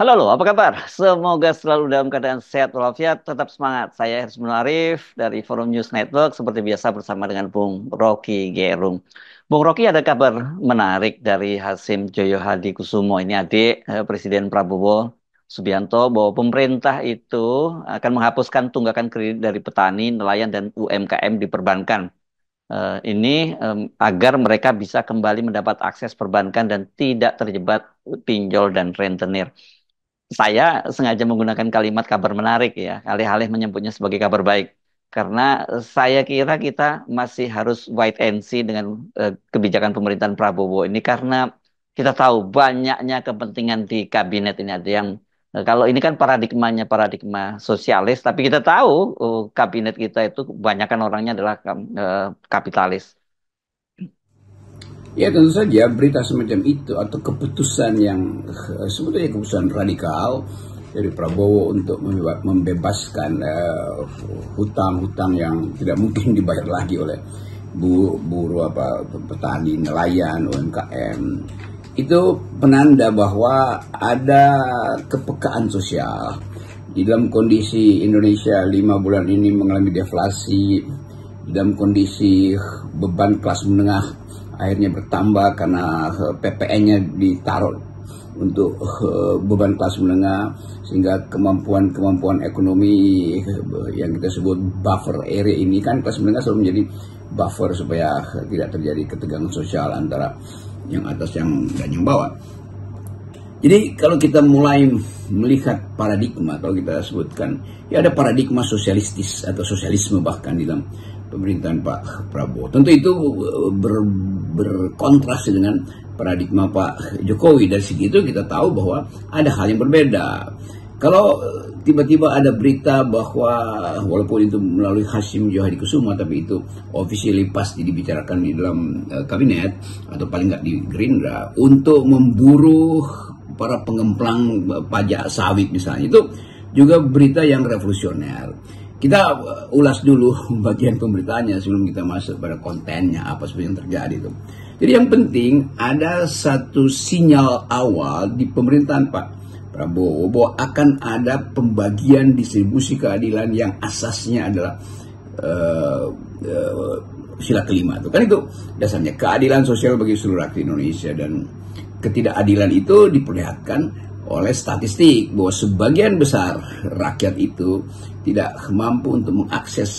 Halo, lo, apa kabar? Semoga selalu dalam keadaan sehat walafiat, tetap semangat. Saya Hersman Arif dari Forum News Network, seperti biasa bersama dengan Bung Rocky Gerung. Bung Rocky, ada kabar menarik dari Hasim Joyo Hadi Kusumo, ini adik Presiden Prabowo Subianto, bahwa pemerintah itu akan menghapuskan tunggakan kredit dari petani, nelayan, dan UMKM di perbankan. Ini agar mereka bisa kembali mendapat akses perbankan dan tidak terjebak pinjol dan rentenir. Saya sengaja menggunakan kalimat kabar menarik ya, alih-alih menyebutnya sebagai kabar baik. Karena saya kira kita masih harus wait and see dengan kebijakan pemerintahan Prabowo ini karena kita tahu banyaknya kepentingan di kabinet ini ada yang kalau ini kan paradigmanya paradigma sosialis, tapi kita tahu kabinet kita itu kebanyakan orangnya adalah kapitalis. Ya tentu saja berita semacam itu atau keputusan yang sebetulnya keputusan radikal dari Prabowo untuk membebaskan hutang-hutang yang tidak mungkin dibayar lagi oleh buruh apa petani, nelayan, UMKM itu penanda bahwa ada kepekaan sosial di dalam kondisi Indonesia 5 bulan ini mengalami deflasi, dalam kondisi beban kelas menengah akhirnya bertambah karena PPN-nya ditaruh untuk beban kelas menengah sehingga kemampuan ekonomi yang kita sebut buffer area ini kan kelas menengah selalu menjadi buffer supaya tidak terjadi ketegangan sosial antara yang atas dan yang bawah. Jadi kalau kita mulai melihat paradigma, kalau kita sebutkan, ya ada paradigma sosialistis atau sosialisme bahkan di dalam pemerintahan Pak Prabowo. Tentu itu berkontras dengan paradigma Pak Jokowi. Dari segi itu kita tahu bahwa ada hal yang berbeda. Kalau tiba-tiba ada berita bahwa walaupun itu melalui Hasim Johadi Kusumo, tapi itu officially pasti dibicarakan di dalam kabinet atau paling nggak di Gerindra untuk memburu para pengemplang pajak sawit misalnya, itu juga berita yang revolusioner. Kita ulas dulu bagian pemberitaannya sebelum kita masuk pada kontennya apa sebenarnya yang terjadi itu. Jadi yang penting ada satu sinyal awal di pemerintahan Pak Prabowo bahwa akan ada pembagian distribusi keadilan yang asasnya adalah sila kelima itu kan, itu dasarnya keadilan sosial bagi seluruh rakyat Indonesia. Dan ketidakadilan itu diperlihatkan oleh statistik bahwa sebagian besar rakyat itu tidak mampu untuk mengakses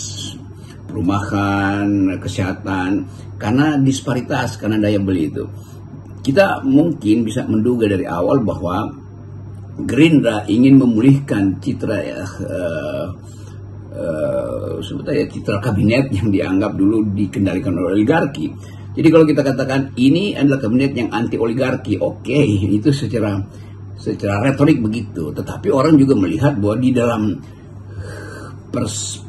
perumahan, kesehatan karena disparitas, karena daya beli itu. Kita mungkin bisa menduga dari awal bahwa Gerindra ingin memulihkan citra sebetulnya citra kabinet yang dianggap dulu dikendalikan oleh oligarki. Jadi kalau kita katakan ini adalah kabinet yang anti oligarki, oke, itu secara retorik begitu. Tetapi orang juga melihat bahwa di dalam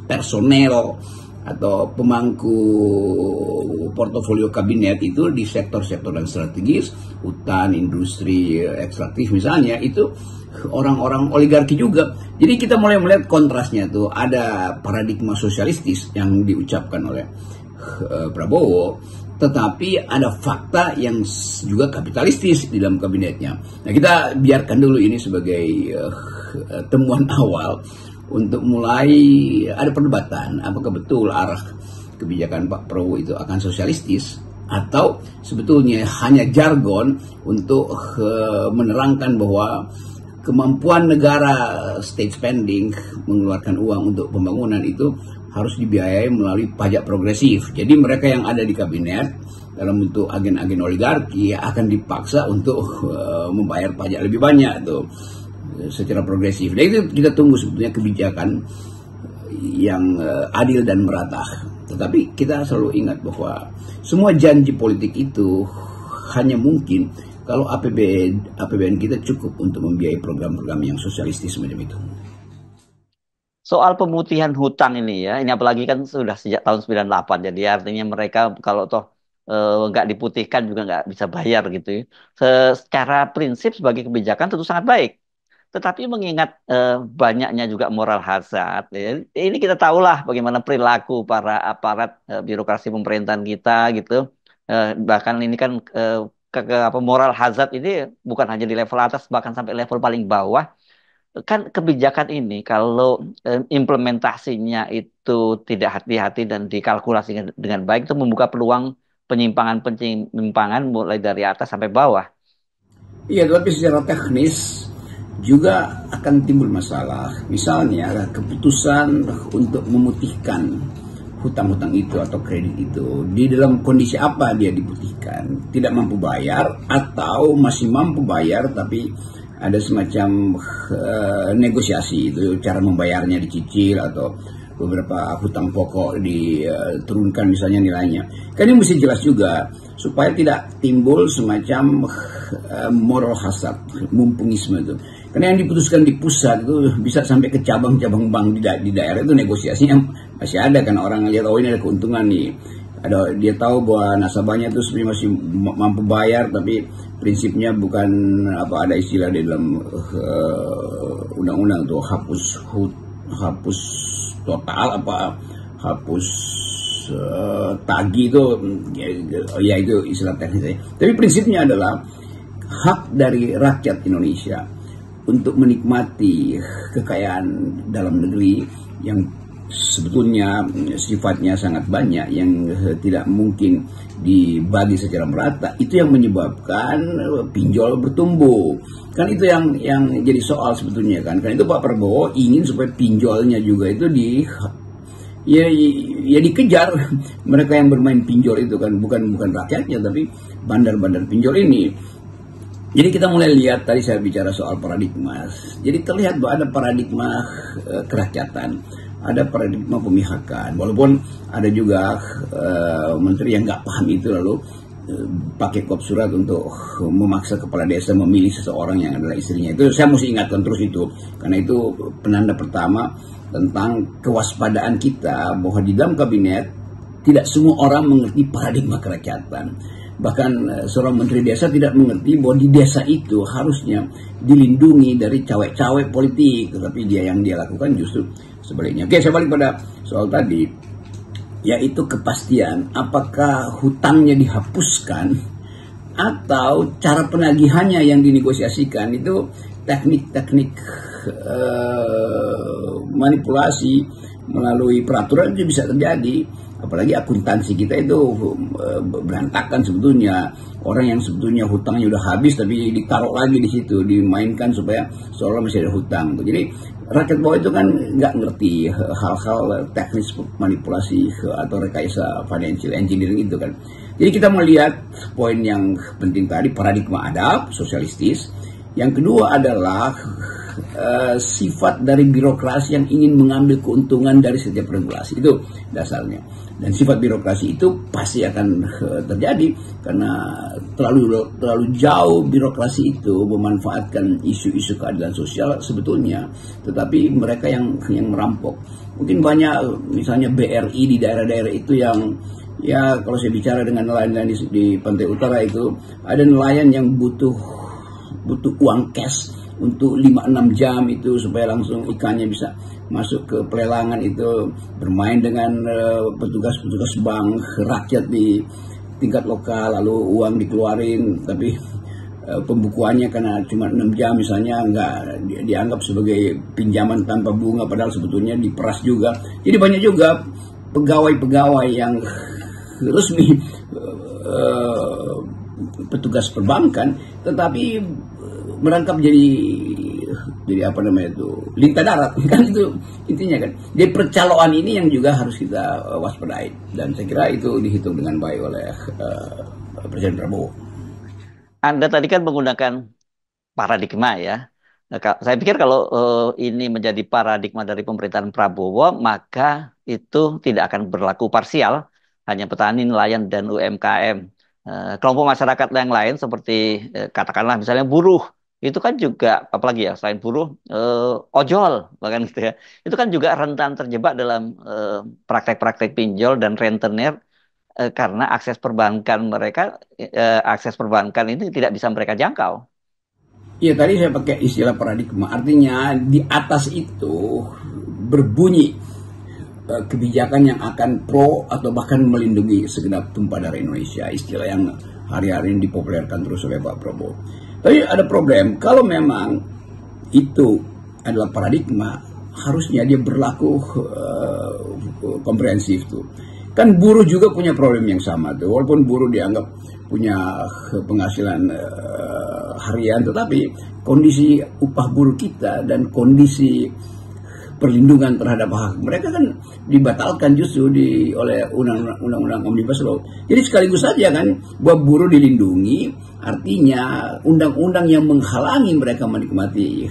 personel atau pemangku portofolio kabinet itu di sektor-sektor dan strategis, hutan, industri, ekstraktif misalnya, itu orang-orang oligarki juga. Jadi kita mulai melihat kontrasnya tuh, ada paradigma sosialistis yang diucapkan oleh Prabowo, tetapi ada fakta yang juga kapitalistis di dalam kabinetnya. Nah, kita biarkan dulu ini sebagai temuan awal untuk mulai ada perdebatan apakah betul arah kebijakan Pak Prabowo itu akan sosialistis atau sebetulnya hanya jargon untuk menerangkan bahwa kemampuan negara state spending mengeluarkan uang untuk pembangunan itu harus dibiayai melalui pajak progresif. Jadi mereka yang ada di kabinet dalam bentuk agen-agen oligarki akan dipaksa untuk membayar pajak lebih banyak tuh secara progresif. Dan itu kita tunggu sebetulnya kebijakan yang adil dan merata. Tetapi kita selalu ingat bahwa semua janji politik itu hanya mungkin kalau APBN kita cukup untuk membiayai program-program yang sosialistis semacam itu. Soal pemutihan hutang ini ya, ini apalagi kan sudah sejak tahun 98, jadi artinya mereka kalau toh nggak diputihkan juga nggak bisa bayar gitu ya. Secara prinsip sebagai kebijakan tentu sangat baik. Tetapi mengingat banyaknya juga moral hazard, ya, ini kita tahulah bagaimana perilaku para aparat birokrasi pemerintahan kita gitu. Bahkan ini kan apa, moral hazard ini bukan hanya di level atas, bahkan sampai level paling bawah. Kan kebijakan ini kalau implementasinya itu tidak hati-hati dan dikalkulasi dengan baik, itu membuka peluang penyimpangan-penyimpangan mulai dari atas sampai bawah. Iya, tapi secara teknis juga akan timbul masalah. Misalnya keputusan untuk memutihkan hutang-hutang itu atau kredit itu, di dalam kondisi apa dia diputihkan, tidak mampu bayar atau masih mampu bayar tapi ada semacam negosiasi, itu cara membayarnya dicicil atau beberapa hutang pokok diturunkan misalnya nilainya. Kan ini mesti jelas juga supaya tidak timbul semacam moral hazard, mumpungisme itu. Karena yang diputuskan di pusat itu bisa sampai ke cabang-cabang bank di daerah, itu negosiasinya masih ada, kan orang lihat oh ini ada keuntungan nih. Dia tahu bahwa nasabahnya itu sebenarnya masih mampu bayar, tapi prinsipnya bukan apa, ada istilah di dalam undang-undang tuh hapus total apa hapus tagih itu ya itu istilah teknisnya. Tapi prinsipnya adalah hak dari rakyat Indonesia untuk menikmati kekayaan dalam negeri yang sebetulnya sifatnya sangat banyak yang tidak mungkin dibagi secara merata, itu yang menyebabkan pinjol bertumbuh. Kan itu yang jadi soal sebetulnya kan. Karena itu Pak Prabowo ingin supaya pinjolnya juga itu dikejar mereka yang bermain pinjol itu kan, bukan rakyatnya tapi bandar-bandar pinjol ini. Jadi kita mulai lihat, tadi saya bicara soal paradigma. Jadi terlihat bahwa ada paradigma kerakyatan, ada paradigma pemihakan. Walaupun ada juga menteri yang nggak paham itu lalu pakai kop surat untuk memaksa kepala desa memilih seseorang yang adalah istrinya. Itu saya mesti ingatkan terus itu, karena itu penanda pertama tentang kewaspadaan kita bahwa di dalam kabinet tidak semua orang mengerti paradigma kerakyatan. Bahkan seorang menteri desa tidak mengerti bahwa di desa itu harusnya dilindungi dari cawe-cawe politik, tetapi yang dia lakukan justru sebaliknya. Oke, saya balik pada soal tadi, yaitu kepastian apakah hutangnya dihapuskan atau cara penagihannya yang dinegosiasikan. Itu teknik-teknik manipulasi melalui peraturan itu bisa terjadi. Apalagi akuntansi kita itu berantakan sebetulnya. Orang yang sebetulnya hutangnya udah habis tapi ditaruh lagi di situ, dimainkan supaya seolah masih ada hutang. Jadi rakyat bawah itu kan nggak ngerti hal-hal teknis manipulasi atau rekayasa financial engineering itu kan. Jadi kita melihat poin yang penting tadi, paradigma adab sosialistis. Yang kedua adalah sifat dari birokrasi yang ingin mengambil keuntungan dari setiap regulasi, itu dasarnya. Dan sifat birokrasi itu pasti akan terjadi karena terlalu jauh birokrasi itu memanfaatkan isu-isu keadilan sosial sebetulnya, tetapi mereka yang merampok. Mungkin banyak misalnya BRI di daerah-daerah itu yang, ya kalau saya bicara dengan nelayan di pantai utara itu, ada nelayan yang butuh uang cash untuk 5-6 jam itu supaya langsung ikannya bisa masuk ke pelelangan, itu bermain dengan petugas-petugas bank rakyat di tingkat lokal, lalu uang dikeluarin tapi pembukuannya karena cuma 6 jam misalnya nggak dianggap sebagai pinjaman tanpa bunga, padahal sebetulnya diperas juga. Jadi banyak juga pegawai-pegawai yang resmi petugas perbankan tetapi merangkap jadi apa namanya itu, lintah darat kan, itu intinya kan. Jadi percaloan ini yang juga harus kita waspadai, dan saya kira itu dihitung dengan baik oleh Presiden Prabowo. Anda tadi kan menggunakan paradigma ya. Nah, saya pikir kalau ini menjadi paradigma dari pemerintahan Prabowo, maka itu tidak akan berlaku parsial hanya petani, nelayan, dan UMKM. Kelompok masyarakat yang lain seperti katakanlah misalnya buruh, itu kan juga, apalagi ya selain buruh, ojol bahkan gitu ya, itu kan juga rentan terjebak dalam praktek-praktek pinjol dan rentenir karena akses perbankan ini tidak bisa mereka jangkau. Iya, tadi saya pakai istilah paradigma, artinya di atas itu berbunyi kebijakan yang akan pro atau bahkan melindungi segenap tumpah darah Indonesia. Istilah yang hari-hari ini dipopulerkan terus oleh Pak Prabowo. Tapi ada problem, kalau memang itu adalah paradigma, harusnya dia berlaku komprehensif tuh. Kan buruh juga punya problem yang sama tuh, walaupun buruh dianggap punya penghasilan harian, tetapi kondisi upah buruh kita dan kondisi perlindungan terhadap hak mereka kan dibatalkan justru oleh undang-undang Omnibus Law. Jadi sekaligus saja kan bahwa buruh dilindungi, artinya undang-undang yang menghalangi mereka menikmati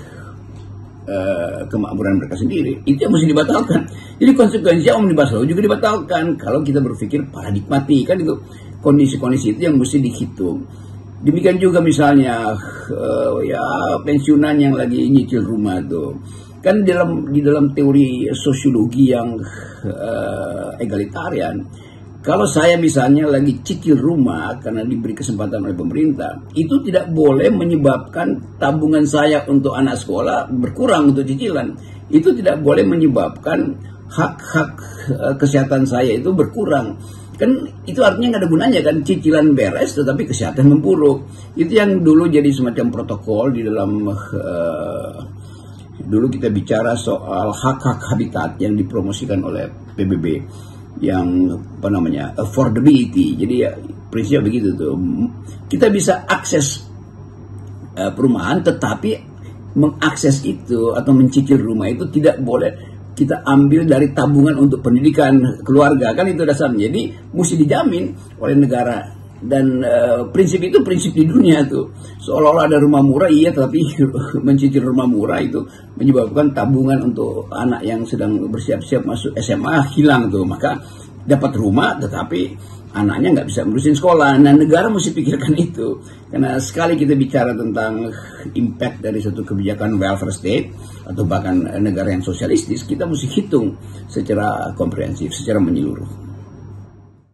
kemakmuran mereka sendiri itu yang mesti dibatalkan. Jadi konsekuensinya Omnibus Law juga dibatalkan kalau kita berpikir paradigmatik, kan itu kondisi-kondisi itu yang mesti dihitung. Demikian juga misalnya ya pensiunan yang lagi nyicil rumah tuh. Kan di dalam teori sosiologi yang egalitarian, kalau saya misalnya lagi cicil rumah karena diberi kesempatan oleh pemerintah, itu tidak boleh menyebabkan tabungan saya untuk anak sekolah berkurang untuk cicilan. Itu tidak boleh menyebabkan hak-hak kesehatan saya itu berkurang. Kan itu artinya nggak ada gunanya kan, cicilan beres tetapi kesehatan memburuk. Itu yang dulu jadi semacam protokol di dalam dulu kita bicara soal hak-hak habitat yang dipromosikan oleh PBB yang apa namanya affordability. Jadi ya prinsipnya begitu tuh, kita bisa akses perumahan, tetapi mengakses itu atau mencicil rumah itu tidak boleh kita ambil dari tabungan untuk pendidikan keluarga, kan itu dasarnya. Jadi mesti dijamin oleh negara. Dan prinsip itu prinsip di dunia tuh, seolah-olah ada rumah murah, iya, tapi mencicil rumah murah itu menyebabkan tabungan untuk anak yang sedang bersiap-siap masuk SMA hilang tuh. Maka dapat rumah tetapi anaknya nggak bisa ngurusin sekolah. Nah, negara mesti pikirkan itu, karena sekali kita bicara tentang impact dari suatu kebijakan welfare state atau bahkan negara yang sosialistis, kita mesti hitung secara komprehensif, secara menyeluruh.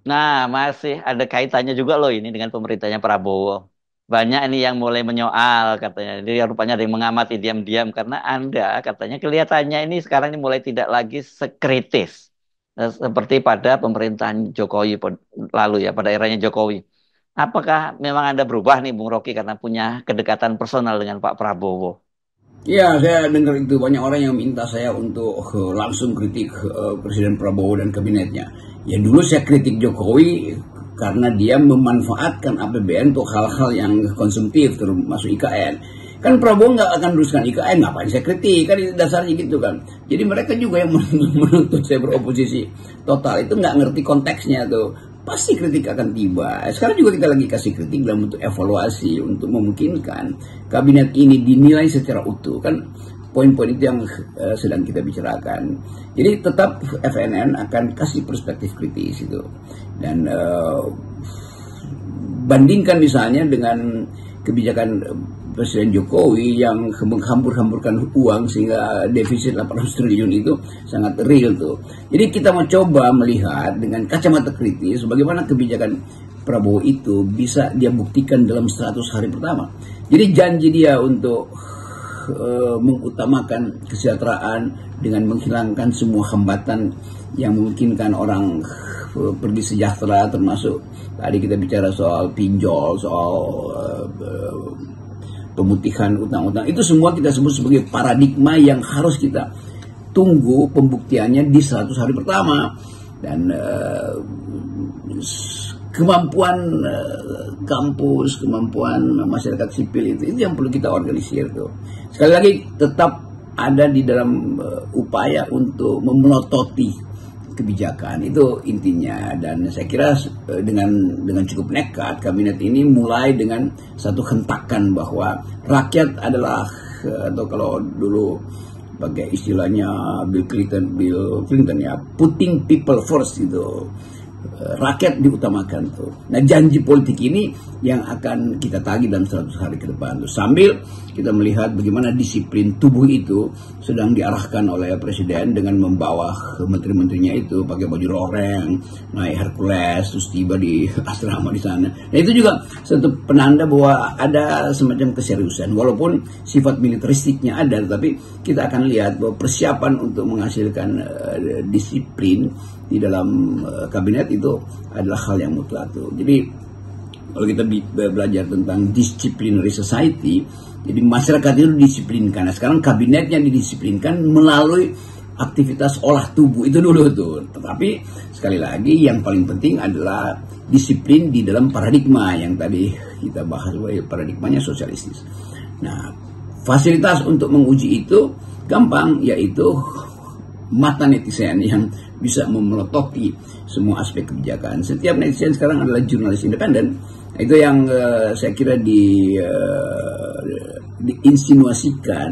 Nah, masih ada kaitannya juga loh ini dengan pemerintahnya Prabowo. Banyak ini yang mulai menyoal katanya. Jadi rupanya ada yang mengamati diam-diam karena Anda katanya kelihatannya ini sekarang ini mulai tidak lagi sekritis seperti pada pemerintahan Jokowi lalu ya, pada eranya Jokowi. Apakah memang Anda berubah nih Bung Rocky karena punya kedekatan personal dengan Pak Prabowo? Ya, saya dengar itu banyak orang yang minta saya untuk langsung kritik Presiden Prabowo dan kabinetnya. Ya dulu saya kritik Jokowi karena dia memanfaatkan APBN untuk hal-hal yang konsumtif, termasuk IKN. Kan Prabowo nggak akan teruskan IKN, ngapain saya kritik? Kan itu dasarnya gitu kan. Jadi mereka juga yang menuntut saya beroposisi total itu nggak ngerti konteksnya tuh. Pasti kritik akan tiba. Sekarang juga kita lagi kasih kritik dalam bentuk evaluasi untuk memungkinkan kabinet ini dinilai secara utuh. Kan poin-poin itu yang sedang kita bicarakan. Jadi tetap FNN akan kasih perspektif kritis itu. Dan bandingkan misalnya dengan kebijakan Presiden Jokowi yang menghambur-hamburkan uang sehingga defisit 800 triliun itu sangat real tuh. Jadi kita mau coba melihat dengan kacamata kritis bagaimana kebijakan Prabowo itu bisa dia buktikan dalam 100 hari pertama. Jadi janji dia untuk mengutamakan kesejahteraan dengan menghilangkan semua hambatan yang memungkinkan orang pergi sejahtera, termasuk tadi kita bicara soal pinjol, soal pemutihan utang-utang, itu semua kita sebut sebagai paradigma yang harus kita tunggu pembuktiannya di 100 hari pertama. Dan kemampuan kampus, kemampuan masyarakat sipil itu yang perlu kita organisir tuh. Sekali lagi tetap ada di dalam upaya untuk memelototi kebijakan, itu intinya. Dan saya kira dengan cukup nekat kabinet ini mulai dengan satu hentakan bahwa rakyat adalah, atau kalau dulu pakai istilahnya Bill Clinton ya, putting people first gitu. Rakyat diutamakan tuh. Nah, janji politik ini yang akan kita tagih dalam 100 hari ke depan tuh. Sambil kita melihat bagaimana disiplin tubuh itu sedang diarahkan oleh Presiden dengan membawa menteri-menterinya itu pakai baju loreng, naik Hercules, terus tiba di asrama di sana. Nah, itu juga satu penanda bahwa ada semacam keseriusan. Walaupun sifat militeristiknya ada, tapi kita akan lihat bahwa persiapan untuk menghasilkan disiplin di dalam kabinet itu adalah hal yang mutlak tuh. Jadi kalau kita belajar tentang disciplinary society, jadi masyarakat itu disiplinkan. Nah, sekarang kabinetnya didisiplinkan melalui aktivitas olah tubuh itu dulu tuh. Tetapi sekali lagi yang paling penting adalah disiplin di dalam paradigma yang tadi kita bahas, paradigmanya sosialistis. Nah, fasilitas untuk menguji itu gampang, yaitu mata netizen yang bisa memelototi semua aspek kebijakan. Setiap netizen sekarang adalah jurnalis independen. Itu yang saya kira diinsinuasikan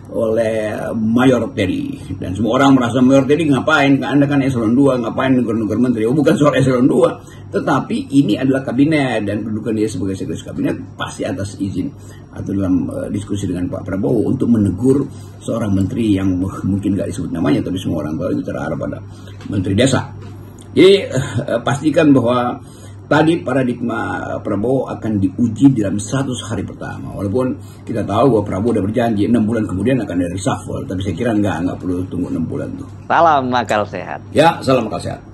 oleh Mayor Teddy, dan semua orang merasa Mayor Teddy ngapain, Anda kan eselon 2, ngapain negara-negara menteri. Oh, bukan soal eselon 2, tetapi ini adalah kabinet, dan kedudukan dia sebagai sekretaris kabinet pasti atas izin atau dalam diskusi dengan Pak Prabowo untuk menegur seorang menteri yang mungkin gak disebut namanya, tapi semua orang tahu itu terarah pada Menteri Desa. Jadi pastikan bahwa tadi paradigma Prabowo akan diuji dalam 100 hari pertama. Walaupun kita tahu bahwa Prabowo udah berjanji 6 bulan kemudian akan ada reshuffle, tapi saya kira nggak perlu tunggu 6 bulan tuh. Salam akal sehat. Ya, salam akal sehat.